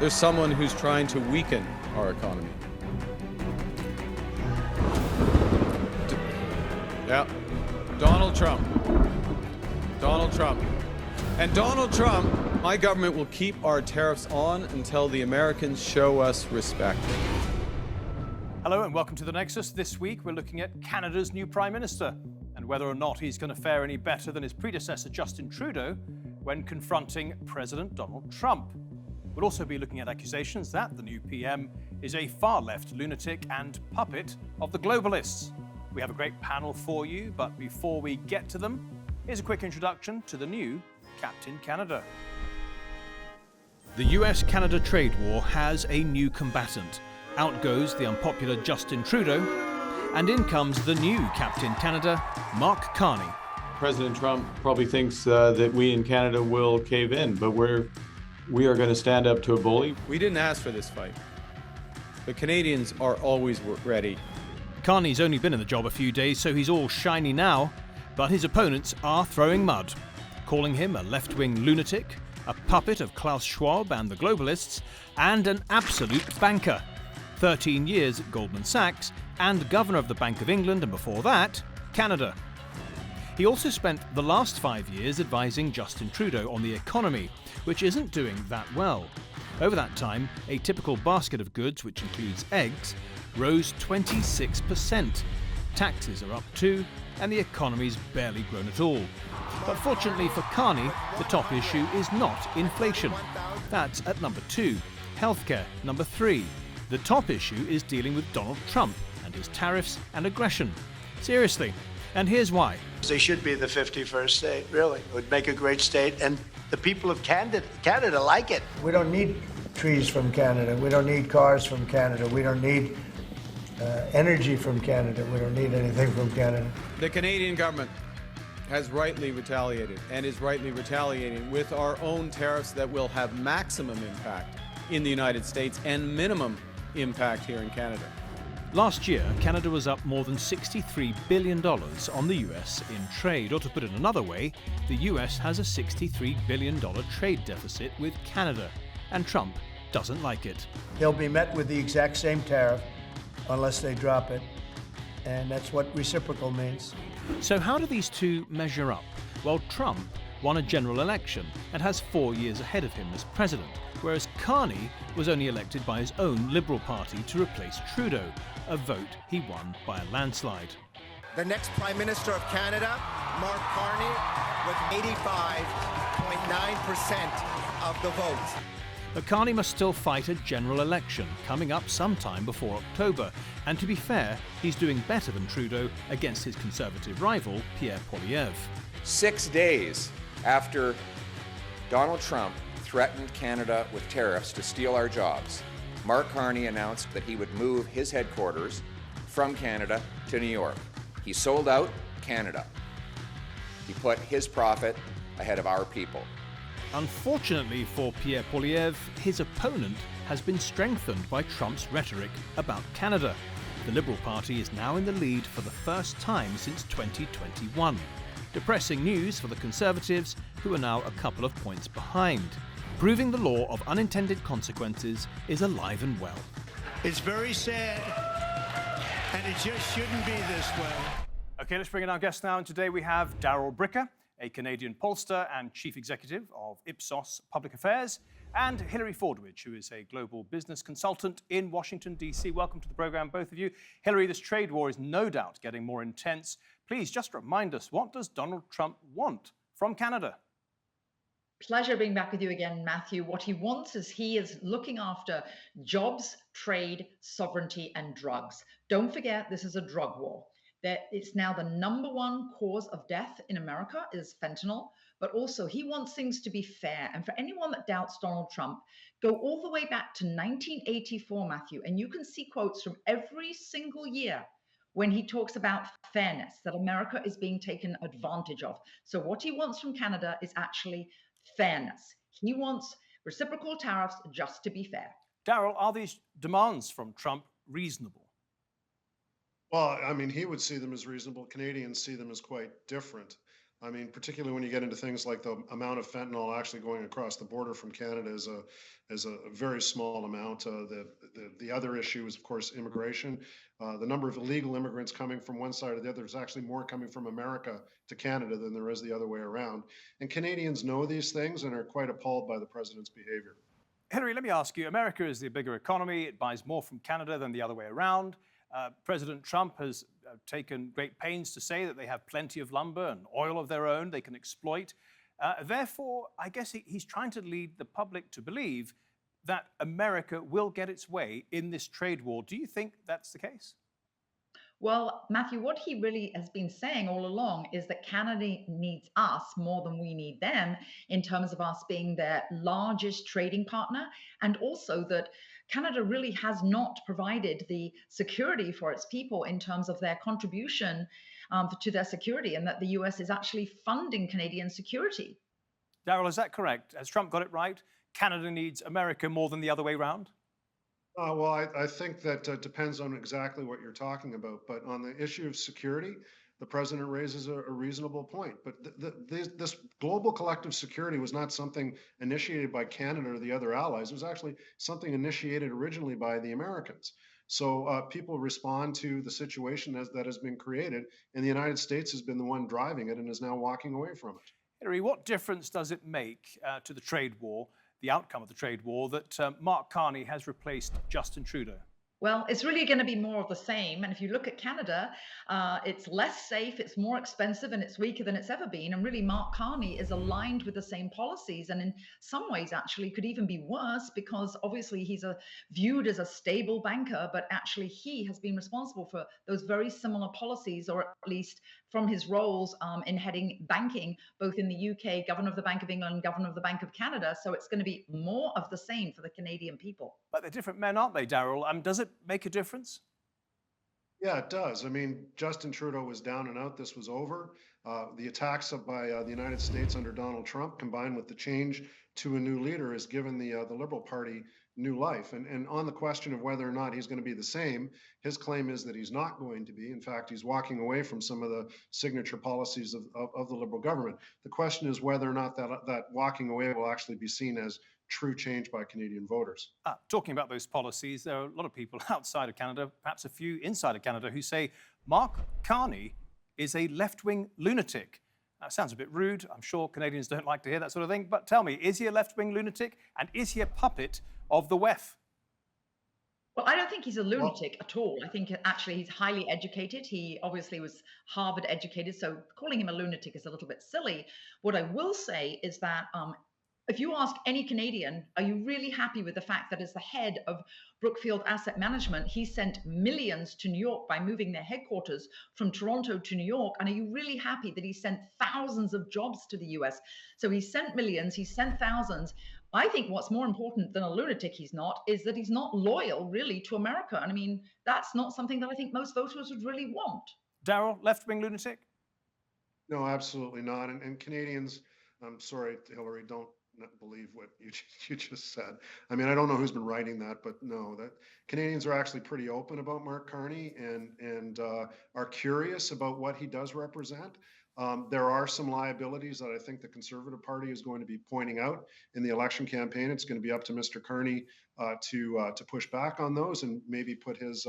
There's someone who's trying to weaken our economy. Yeah, Donald Trump. Donald Trump. And Donald Trump, my government will keep our tariffs on until the Americans show us respect. Hello and welcome to the Nexus. This week we're looking at Canada's new Prime Minister and whether or not he's going to fare any better than his predecessor Justin Trudeau when confronting President Donald Trump. We'll also be looking at accusations that the new PM is a far-left lunatic and puppet of the globalists. We have a great panel for you, but before we get to them, here's a quick introduction to the new Captain Canada. The US-Canada trade war has a new combatant. Out goes the unpopular Justin Trudeau, and in comes the new Captain Canada, Mark Carney. President Trump probably thinks that we in Canada will cave in, but we are going to stand up to a bully. We didn't ask for this fight. The Canadians are always ready. Carney's only been in the job a few days, so he's all shiny now, but his opponents are throwing mud, calling him a left-wing lunatic, a puppet of Klaus Schwab and the globalists, and an absolute banker. 13 years at Goldman Sachs, and Governor of the Bank of England, and before that, Canada. He also spent the last 5 years advising Justin Trudeau on the economy, which isn't doing that well. Over that time, a typical basket of goods, which includes eggs, rose 26%. Taxes are up too, and the economy's barely grown at all. But fortunately for Carney, the top issue is not inflation. That's at number 2. Healthcare, number 3. The top issue is dealing with Donald Trump and his tariffs and aggression. Seriously. And here's why. They should be the 51st state, really. It would make a great state, and the people of Canada like it. We don't need trees from Canada. We don't need cars from Canada. We don't need energy from Canada. We don't need anything from Canada. The Canadian government has rightly retaliated and is rightly retaliating with our own tariffs that will have maximum impact in the United States and minimum impact here in Canada. Last year, Canada was up more than $63 billion on the US in trade. Or to put it another way, the US has a $63 billion trade deficit with Canada, and Trump doesn't like it. They'll be met with the exact same tariff unless they drop it, and that's what reciprocal means. So how do these two measure up? Well, Trump won a general election and has 4 years ahead of him as president, whereas Carney was only elected by his own Liberal Party to replace Trudeau, a vote he won by a landslide. The next Prime Minister of Canada, Mark Carney, with 85.9% of the vote. But Carney must still fight a general election coming up sometime before October, and to be fair, he's doing better than Trudeau against his Conservative rival, Pierre Poilievre. 6 days after Donald Trump threatened Canada with tariffs to steal our jobs, Mark Carney announced that he would move his headquarters from Canada to New York. He sold out Canada. He put his profit ahead of our people. Unfortunately for Pierre Poilievre, his opponent has been strengthened by Trump's rhetoric about Canada. The Liberal Party is now in the lead for the first time since 2021. Depressing news for the Conservatives, who are now a couple of points behind. Proving the law of unintended consequences is alive and well. It's very sad, and it just shouldn't be this way. Okay, let's bring in our guest now. And today we have Darrell Bricker, a Canadian pollster and chief executive of Ipsos Public Affairs, and Hilary Fordwich, who is a global business consultant in Washington, D.C. Welcome to the program, both of you. Hilary, this trade war is no doubt getting more intense. Please just remind us, what does Donald Trump want from Canada? Pleasure being back with you again, Matthew. What he wants is he is looking after jobs, trade, sovereignty, and drugs. Don't forget, this is a drug war. That it's now the #1 cause of death in America is fentanyl, but also he wants things to be fair. And for anyone that doubts Donald Trump, go all the way back to 1984, Matthew, and you can see quotes from every single year when he talks about fairness, that America is being taken advantage of. So what he wants from Canada is actually fairness. He wants reciprocal tariffs just to be fair. Darrell, are these demands from Trump reasonable? Well, I mean, he would see them as reasonable. Canadians see them as quite different. I mean, particularly when you get into things like the amount of fentanyl actually going across the border from Canada is a very small amount. The other issue is, of course, immigration. The number of illegal immigrants coming from one side or the other is actually more coming from America to Canada than there is the other way around. And Canadians know these things and are quite appalled by the president's behavior. Hilary, let me ask you, America is the bigger economy. It buys more from Canada than the other way around. President Trump has taken great pains to say that they have plenty of lumber and oil of their own they can exploit. Therefore, I guess he's trying to lead the public to believe that America will get its way in this trade war. Do you think that's the case? Well, Matthew, what he really has been saying all along is that Canada needs us more than we need them in terms of us being their largest trading partner, and also that Canada really has not provided the security for its people in terms of their contribution to their security, and that the US is actually funding Canadian security. Darrell, is that correct? Has Trump got it right? Canada needs America more than the other way around? Well, I think that depends on exactly what you're talking about. But on the issue of security, the president raises a reasonable point. But this global collective security was not something initiated by Canada or the other allies. It was actually something initiated originally by the Americans. So people respond to the situation that has been created, and the United States has been the one driving it and is now walking away from it. Hilary, what difference does it make to the trade war, the outcome of the trade war, that Mark Carney has replaced Justin Trudeau? Well, it's really going to be more of the same. And if you look at Canada, it's less safe, it's more expensive, and it's weaker than it's ever been. And really, Mark Carney is aligned with the same policies, and in some ways, actually, could even be worse because obviously he's viewed as a stable banker, but actually he has been responsible for those very similar policies, or at least from his roles in heading banking, both in the UK, Governor of the Bank of England, Governor of the Bank of Canada. So it's going to be more of the same for the Canadian people. But they're different men, aren't they, Darrell? Does it make a difference? Yeah, it does. I mean, Justin Trudeau was down and out. This was over. The attacks by the United States under Donald Trump, combined with the change to a new leader, has given the Liberal Party new life. And on the question of whether or not he's going to be the same, his claim is that he's not going to be. In fact, he's walking away from some of the signature policies of the Liberal government. The question is whether or not that walking away will actually be seen as true change by Canadian voters. Talking about those policies, there are a lot of people outside of Canada, perhaps a few inside of Canada, who say Mark Carney is a left-wing lunatic. That sounds a bit rude. I'm sure Canadians don't like to hear that sort of thing. But tell me, is he a left-wing lunatic? And is he a puppet of the WEF? Well, I don't think he's a lunatic at all. I think actually he's highly educated. He obviously was Harvard educated, so calling him a lunatic is a little bit silly. What I will say is that if you ask any Canadian, are you really happy with the fact that as the head of Brookfield Asset Management, he sent millions to New York by moving their headquarters from Toronto to New York? And are you really happy that he sent thousands of jobs to the US? So he sent millions, he sent thousands. I think what's more important than a lunatic he's not is that he's not loyal really to America. And I mean, that's not something that I think most voters would really want. Darrell, left-wing lunatic? No, absolutely not. And Canadians, I'm sorry, Hilary, don't believe what you just said. I mean, I don't know who's been writing that, but no, that Canadians are actually pretty open about Mark Carney and are curious about what he does represent. There are some liabilities that I think the Conservative Party is going to be pointing out in the election campaign. It's going to be up to Mr. Carney to push back on those and maybe put his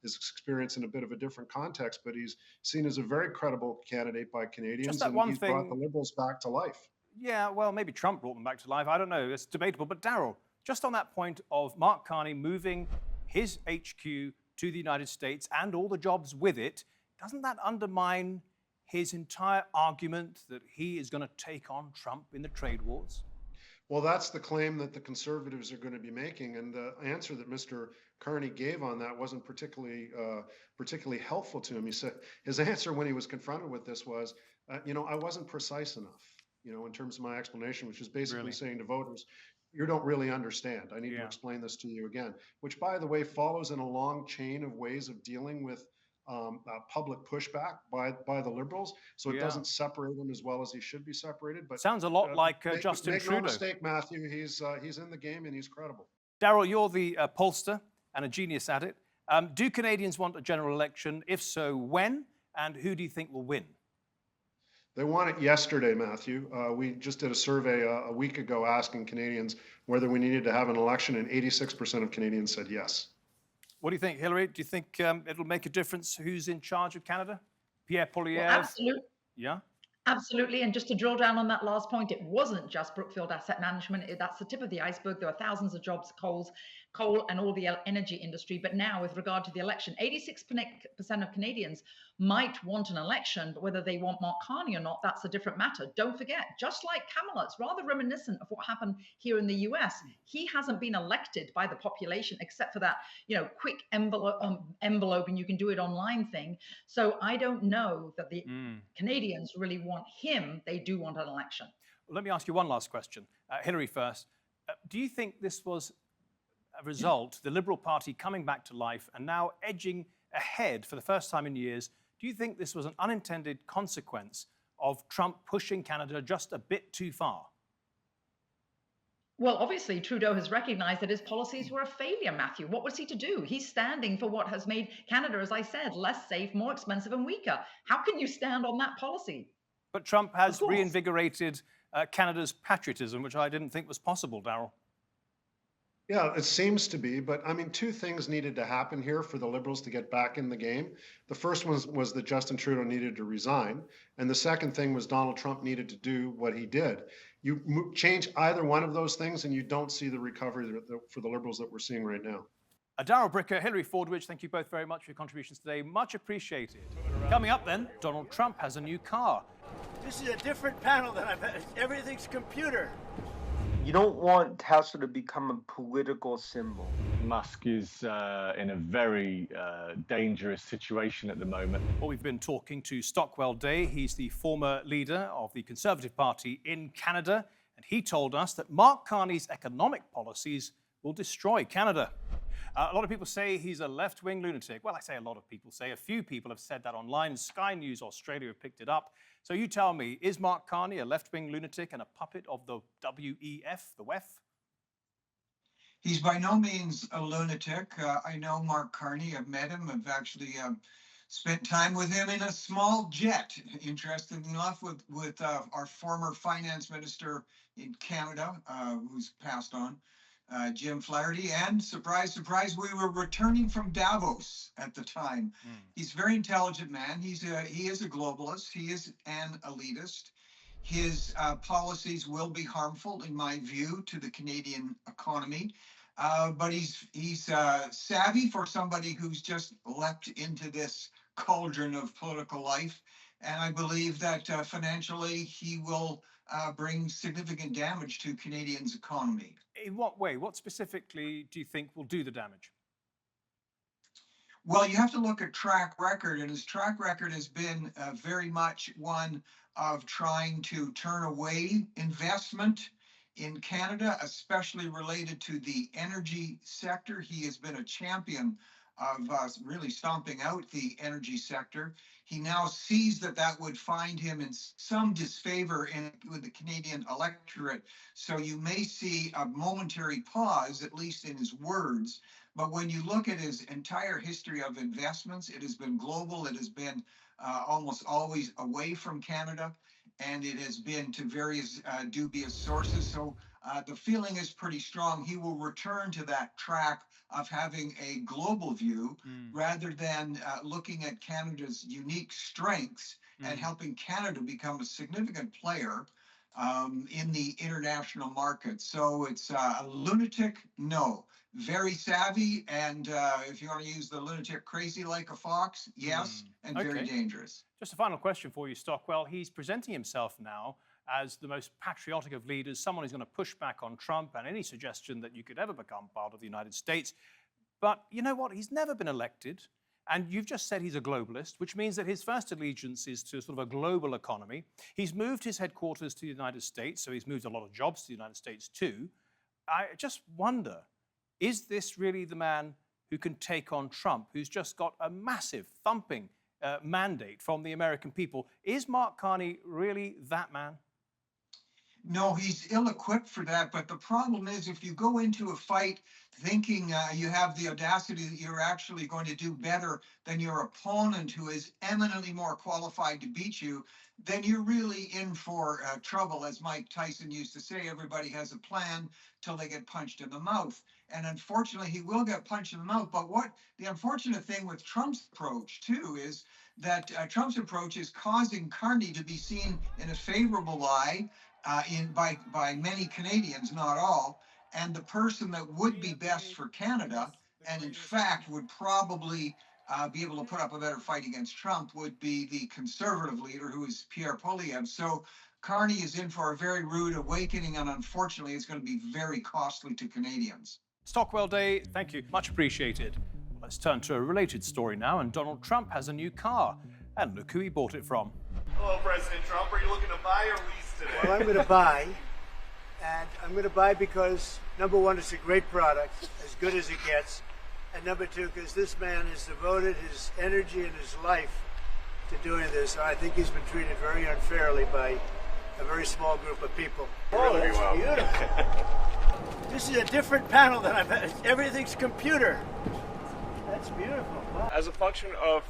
experience in a bit of a different context. But he's seen as a very credible candidate by Canadians, Just that and one he's thing... brought the Liberals back to life. Yeah, well, maybe Trump brought them back to life. I don't know. It's debatable. But Darrell, just on that point of Mark Carney moving his HQ to the United States and all the jobs with it, doesn't that undermine his entire argument that he is going to take on Trump in the trade wars? Well, that's the claim that the Conservatives are going to be making, and the answer that Mr. Carney gave on that wasn't particularly helpful to him. He said his answer when he was confronted with this was, I wasn't precise enough, in terms of my explanation, which is basically saying to voters, you don't really understand. I need to explain this to you again, which, by the way, follows in a long chain of ways of dealing with public pushback by the Liberals. So it doesn't separate them as well as he should be separated. But sounds a lot like Justin make Trudeau. No mistake, Matthew, he's in the game and he's credible. Darrell, you're the pollster and a genius at it. Do Canadians want a general election? If so, when? And who do you think will win? They want it yesterday, Matthew. We just did a survey a week ago asking Canadians whether we needed to have an election, and 86% of Canadians said yes. What do you think, Hilary? Do you think it'll make a difference who's in charge of Canada? Pierre Poilievre? Well, absolutely. Yeah? Absolutely. And just to drill down on that last point, it wasn't just Brookfield Asset Management. That's the tip of the iceberg. There were thousands of jobs, coal and all the energy industry. But now, with regard to the election, 86% of Canadians might want an election, but whether they want Mark Carney or not, that's a different matter. Don't forget, just like Kamala, it's rather reminiscent of what happened here in the US. He hasn't been elected by the population except for that, quick envelope and you can do it online thing. So I don't know that the Canadians really want him. They do want an election. Well, let me ask you one last question. Hilary first. Do you think this was a result, the Liberal Party coming back to life and now edging ahead for the first time in years? Do you think this was an unintended consequence of Trump pushing Canada just a bit too far? Well, obviously, Trudeau has recognized that his policies were a failure, Matthew. What was he to do? He's standing for what has made Canada, as I said, less safe, more expensive, and weaker. How can you stand on that policy? But Trump has reinvigorated Canada's patriotism, which I didn't think was possible, Darrell. Yeah, it seems to be, but I mean, two things needed to happen here for the Liberals to get back in the game. The first one was that Justin Trudeau needed to resign, and the second thing was Donald Trump needed to do what he did. You change either one of those things, and you don't see the recovery for the Liberals that we're seeing right now. Darrell Bricker, Hilary Fordwich, thank you both very much for your contributions today. Much appreciated. Coming up then, Donald Trump has a new car. This is a different panel than I've had. Everything's computer. You don't want Tesla to become a political symbol. Musk is in a very dangerous situation at the moment. Well, we've been talking to Stockwell Day. He's the former leader of the Conservative Party in Canada, and he told us that Mark Carney's economic policies will destroy Canada. A lot of people say he's a left-wing lunatic. Well, I say a lot of people say. A few people have said that online. Sky News Australia have picked it up. So you tell me, is Mark Carney a left-wing lunatic and a puppet of the WEF, the WEF? He's by no means a lunatic. I know Mark Carney. I've met him. I've actually spent time with him in a small jet, interestingly enough, with our former finance minister in Canada, who's passed on. Jim Flaherty, and surprise, surprise, we were returning from Davos at the time. He's a very intelligent man. He is a globalist. He is an elitist. His policies will be harmful, in my view, to the Canadian economy. But he's savvy for somebody who's just leapt into this cauldron of political life. And I believe that financially he will bring significant damage to Canadians' economy. In what way? What specifically do you think will do the damage? Well, you have to look at track record, and his track record has been very much one of trying to turn away investment in Canada, especially related to the energy sector. He has been a champion of really stomping out the energy sector. He now sees that that would find him in some disfavor with the Canadian electorate. So you may see a momentary pause, at least in his words. But when you look at his entire history of investments, it has been global. It has been almost always away from Canada, and it has been to various dubious sources. So the feeling is pretty strong. He will return to that track of having a global view rather than looking at Canada's unique strengths and helping Canada become a significant player in the international market. So it's a lunatic? No. Very savvy, and if you want to use the lunatic crazy like a fox, yes, and very dangerous. Just a final question for you, Stockwell. He's presenting himself now as the most patriotic of leaders, someone who's going to push back on Trump and any suggestion that you could ever become part of the United States. But you know what? He's never been elected. And you've just said he's a globalist, which means that his first allegiance is to sort of a global economy. He's moved his headquarters to the United States, so he's moved a lot of jobs to the United States too. I just wonder, is this really the man who can take on Trump, who's just got a massive thumping mandate from the American people? Is Mark Carney really that man? No, he's ill-equipped for that. But the problem is, if you go into a fight thinking you have the audacity that you're actually going to do better than your opponent, who is eminently more qualified to beat you, then you're really in for trouble. As Mike Tyson used to say, everybody has a plan till they get punched in the mouth. And unfortunately, he will get punched in the mouth. But what the unfortunate thing with Trump's approach, too, is that Trump's approach is causing Carney to be seen in a favorable light by many Canadians, not all. And the person that would be best for Canada, and in fact would probably be able to put up a better fight against Trump, would be the Conservative leader, who is Pierre Poilievre. So Carney is in for a very rude awakening, and unfortunately, it's going to be very costly to Canadians. Stockwell Day, thank you. Much appreciated. Let's turn to a related story now, and Donald Trump has a new car. And look who he bought it from. Hello, President Trump. Are you looking to buy or lease today? Well, I'm going to buy. And I'm going to buy because, number one, it's a great product, as good as it gets. And number two, because this man has devoted his energy and his life to doing this. And I think he's been treated very unfairly by a very small group of people. Oh, that's beautiful. This is a different panel than I've had. Everything's computer. That's beautiful. Wow. As a function of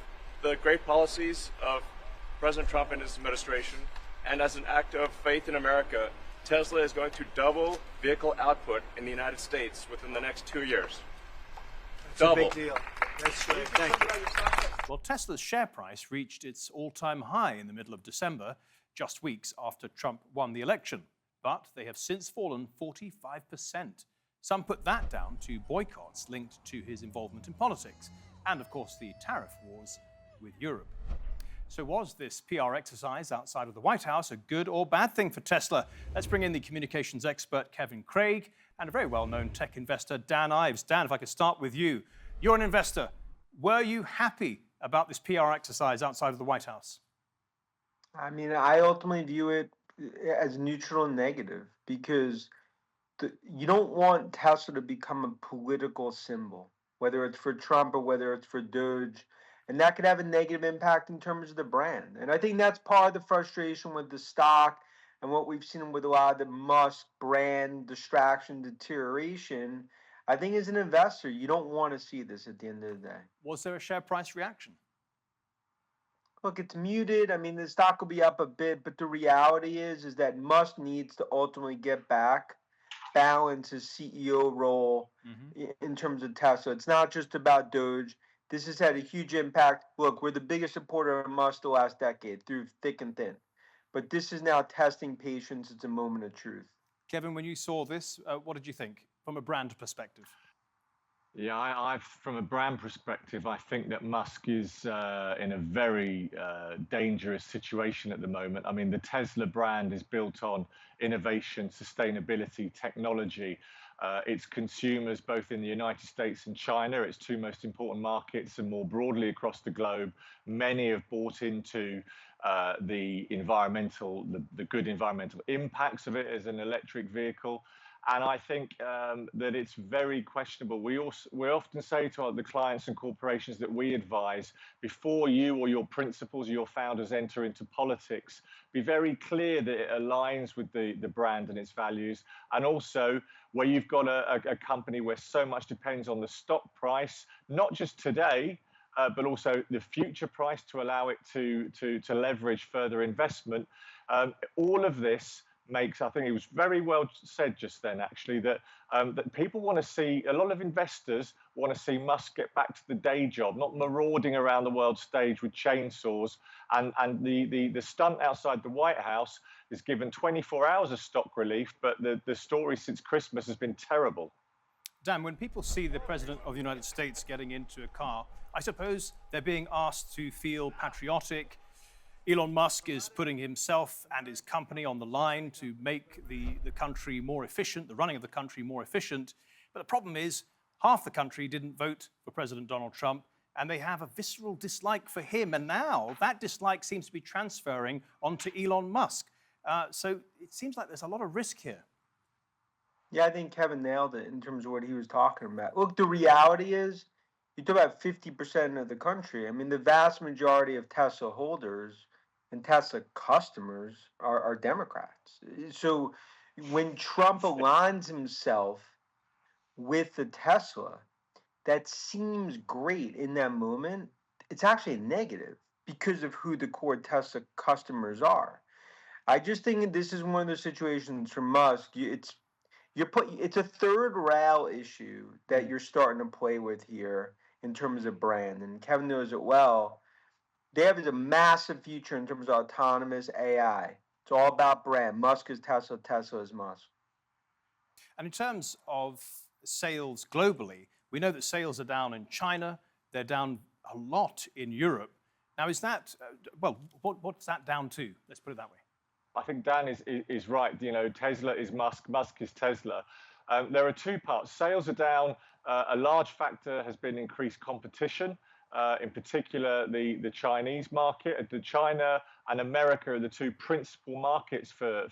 the great policies of President Trump and his administration, and as an act of faith in America, Tesla is going to double vehicle output in the United States within the next 2 years. That's Double. a big deal. That's great. Thank you. Well, Tesla's share price reached its all-time high in the middle of December, just weeks after Trump won the election. But they have since fallen 45%. Some put that down to boycotts linked to his involvement in politics, and of course the tariff wars with Europe. So was this PR exercise outside of the White House a good or bad thing for Tesla? Let's bring in the communications expert Kevin Craig and a very well-known tech investor, Dan Ives. Dan, if I could start with you. You're an investor. Were you happy about this PR exercise outside of the White House? I mean, I ultimately view it as neutral and negative because you don't want Tesla to become a political symbol, whether it's for Trump or whether it's for Doge. And that could have a negative impact in terms of the brand. And I think that's part of the frustration with the stock and what we've seen with a lot of the Musk brand distraction, deterioration. I think as an investor, you don't want to see this at the end of the day. Was there a share price reaction? Look, it's muted. I mean, the stock will be up a bit, but the reality is that Musk needs to ultimately get back, balance his CEO role in terms of Tesla. It's not just about Doge. This has had a huge impact. Look, we're the biggest supporter of Musk the last decade through thick and thin. But this is now testing patience. It's a moment of truth. Kevin, when you saw this, what did you think from a brand perspective? Yeah, from a brand perspective, I think that Musk is in a very dangerous situation at the moment. I mean, the Tesla brand is built on innovation, sustainability, technology. Its consumers, both in the United States and China, its two most important markets, and more broadly across the globe, many have bought into the good environmental impacts of it as an electric vehicle. And I think that it's very questionable. We often say to the clients and corporations that we advise, before you or your principals or your founders enter into politics, be very clear that it aligns with the brand and its values. And also, where you've got a company where so much depends on the stock price, not just today, but also the future price to allow it to leverage further investment. All of this makes, I think it was very well said just then, actually, that people want to see, a lot of investors want to see Musk get back to the day job, not marauding around the world stage with chainsaws. And the stunt outside the White House is given 24 hours of stock relief, but the story since Christmas has been terrible. Dan, when people see the President of the United States getting into a car, I suppose they're being asked to feel patriotic. Elon Musk is putting himself and his company on the line to make the country more efficient, the running of the country more efficient. But the problem is, half the country didn't vote for President Donald Trump, and they have a visceral dislike for him. And now that dislike seems to be transferring onto Elon Musk. So it seems like there's a lot of risk here. Yeah, I think Kevin nailed it in terms of what he was talking about. Look, the reality is, you talk about 50% of the country. I mean, the vast majority of Tesla holders and Tesla customers are Democrats. So when Trump aligns himself with the Tesla, that seems great in that moment. It's actually a negative because of who the core Tesla customers are. I just think this is one of the situations for Musk. It's a third rail issue that you're starting to play with here in terms of brand, and Kevin knows it well. They have a massive future in terms of autonomous AI. It's all about brand. Musk is Tesla, Tesla is Musk. And in terms of sales globally, we know that sales are down in China. They're down a lot in Europe. Now, is that, what's that down to? Let's put it that way. I think Dan is right. You know, Tesla is Musk, Musk is Tesla. There are two parts. Sales are down. A large factor has been increased competition. In particular, the Chinese market. China and America are the two principal markets for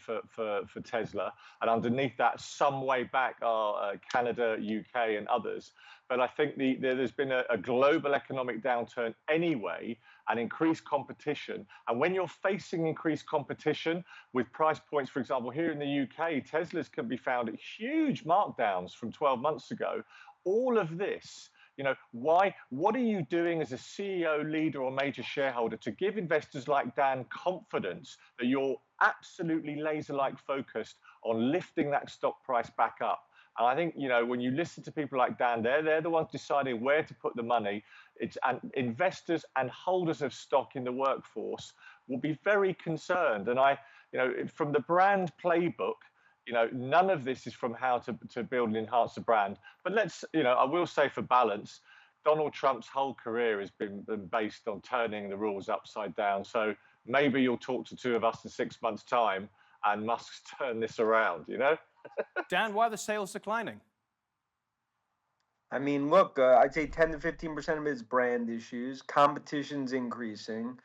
Tesla, and underneath that, some way back are Canada, UK, and others. But I think there's been a global economic downturn anyway, and increased competition. And when you're facing increased competition with price points, for example, here in the UK, Teslas can be found at huge markdowns from 12 months ago. All of this, you know, what are you doing as a CEO, leader, or major shareholder to give investors like Dan confidence that you're absolutely laser-like focused on lifting that stock price back up? And I think, you know, when you listen to people like Dan, they're the ones deciding where to put the money. And investors and holders of stock in the workforce will be very concerned. And from the brand playbook, you know, none of this is from how to build and enhance the brand. But I will say for balance, Donald Trump's whole career has been based on turning the rules upside down. So maybe you'll talk to two of us in 6 months' time and Musk's turn this around, you know? Dan, why are the sales declining? I mean, look, I'd say 10 to 15% of it is brand issues. Competition's increasing.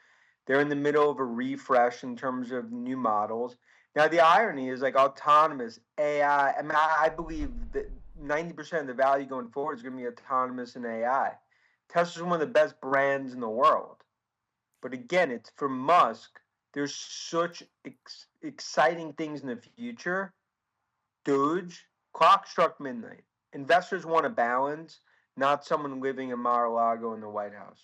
They're in the middle of a refresh in terms of new models. Now, the irony is like autonomous AI. I mean, I believe that 90% of the value going forward is going to be autonomous and AI. Tesla's one of the best brands in the world. But again, it's for Musk. There's such exciting things in the future. Doge, clock struck midnight. Investors want a balance, not someone living in Mar-a-Lago in the White House.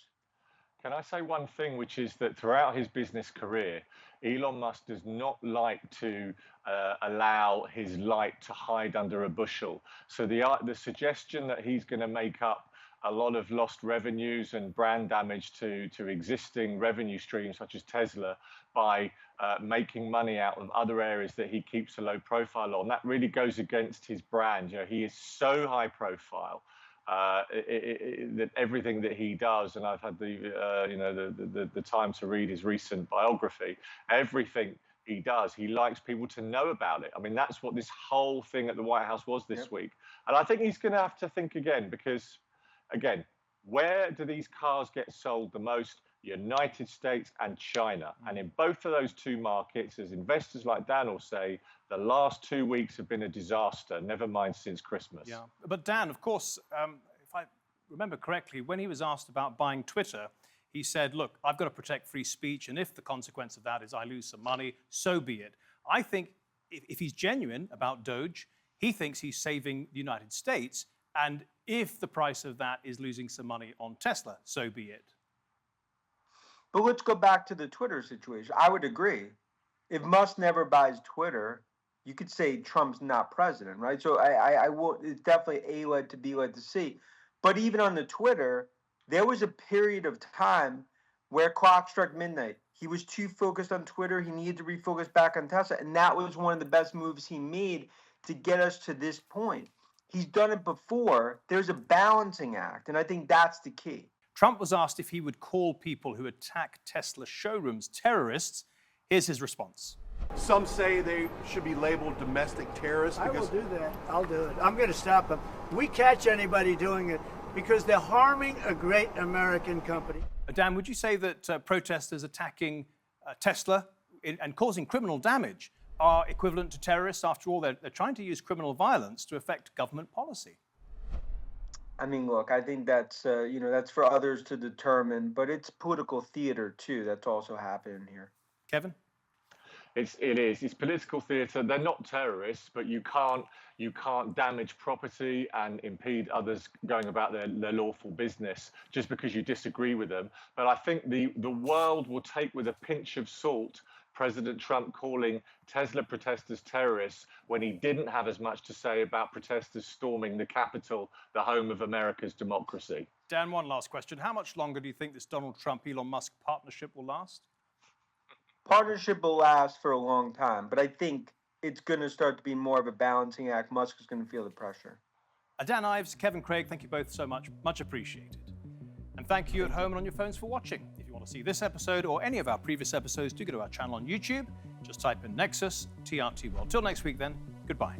Can I say one thing, which is that throughout his business career, Elon Musk does not like to allow his light to hide under a bushel. So the suggestion that he's going to make up a lot of lost revenues and brand damage to existing revenue streams such as Tesla by making money out of other areas that he keeps a low profile on, that really goes against his brand. You know, he is so high profile that everything that he does, and I've had the time to read his recent biography, everything he does, he likes people to know about it. I mean, that's what this whole thing at the White House was this week. And I think he's going to have to think again, because, again, where do these cars get sold the most? United States and China. And in both of those two markets, as investors like Dan will say, the last 2 weeks have been a disaster, never mind since Christmas. Yeah, but Dan, of course, if I remember correctly, when he was asked about buying Twitter, he said, look, I've got to protect free speech, and if the consequence of that is I lose some money, so be it. I think if he's genuine about Doge, he thinks he's saving the United States, and if the price of that is losing some money on Tesla, so be it. But let's go back to the Twitter situation. I would agree. If Musk never buys Twitter, you could say Trump's not president, right? So I will. It's definitely A-led to B-led to C. But even on the Twitter, there was a period of time where clock struck midnight. He was too focused on Twitter. He needed to refocus back on Tesla. And that was one of the best moves he made to get us to this point. He's done it before. There's a balancing act. And I think that's the key. Trump was asked if he would call people who attack Tesla showrooms terrorists. Here's his response. Some say they should be labeled domestic terrorists. I will do that. I'll do it. I'm going to stop them. We catch anybody doing it because they're harming a great American company. Dan, would you say that protesters attacking Tesla and causing criminal damage are equivalent to terrorists? After all, they're trying to use criminal violence to affect government policy. I mean, look, I think that's that's for others to determine, but it's political theater too that's also happening here. Kevin? It is. It's political theatre. They're not terrorists, but you can't damage property and impede others going about their lawful business just because you disagree with them. But I think the world will take with a pinch of salt President Trump calling Tesla protesters terrorists when he didn't have as much to say about protesters storming the Capitol, the home of America's democracy. Dan, one last question. How much longer do you think this Donald Trump-Elon Musk partnership will last? Partnership will last for a long time, but I think it's going to start to be more of a balancing act. Musk is going to feel the pressure. Dan Ives, Kevin Craig, thank you both so much. Much appreciated. And thank you at home and on your phones for watching. If you want to see this episode or any of our previous episodes, do go to our channel on YouTube. Just type in Nexus, TRT World. Till next week then, goodbye.